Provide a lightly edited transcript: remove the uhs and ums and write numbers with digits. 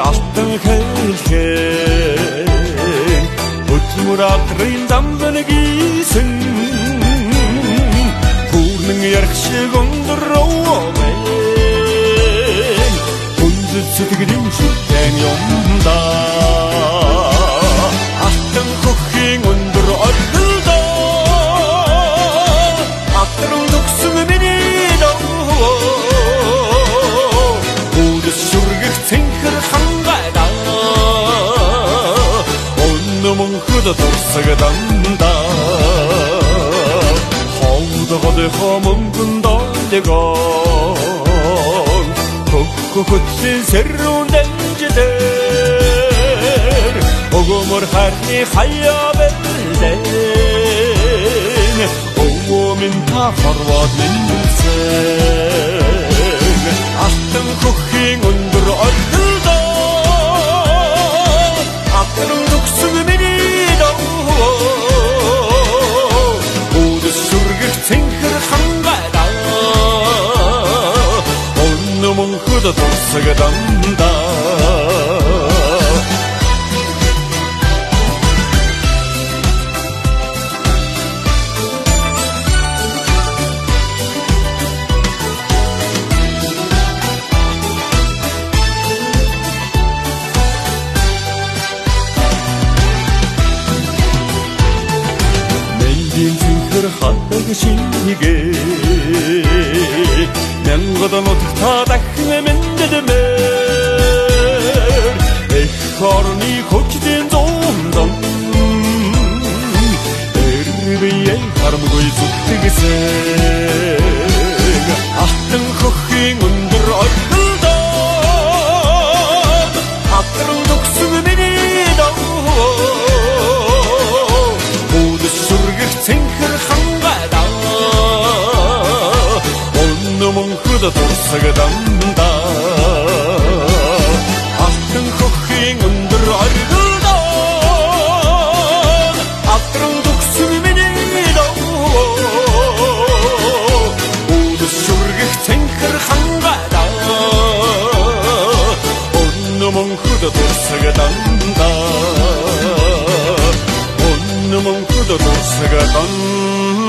алтан хэлхэн өтмөр адрын дамбан гисэн пүүрнэн ярих шиг өндөрөө хүндэт сэтгэлийн шүтэн юмда алтан хөхийн өндөр ордолдоо атрын төгсөн миний доо үдэс шүргэх цэнхэр хангайда өнөө мөнхөд турсагданда ховдогод хомөнгөн долгоо хөтсөн сэрүүн дэнждэр өгөөмөр харны хаяа бэлдэн өвөмин та хорвоод минцэн алтан хөхийн өндөр ордолдоо атрын төгсөн миний доо үдэс шүргэх цэнхэр хангайда мөнхөд турсагданда нэлгийн цэнхэр хатаг шигээ мянган утгата дахин мэндэмээр эх хорны хөчдийн зундам эрбие харамгүй зүтгэсэн алтан хөхийн өндөр ордолдоо атрын төгсөн миний доо үдэс шүргэх цэнхэр хангайда мөнхөд турсагданда алтан хөхийн өндөр ордолдоо атрын төгсөн миний доо үдэс шүргэх цэнхэр хангайда мөнхөд турсагданда мөнхөд турсагданда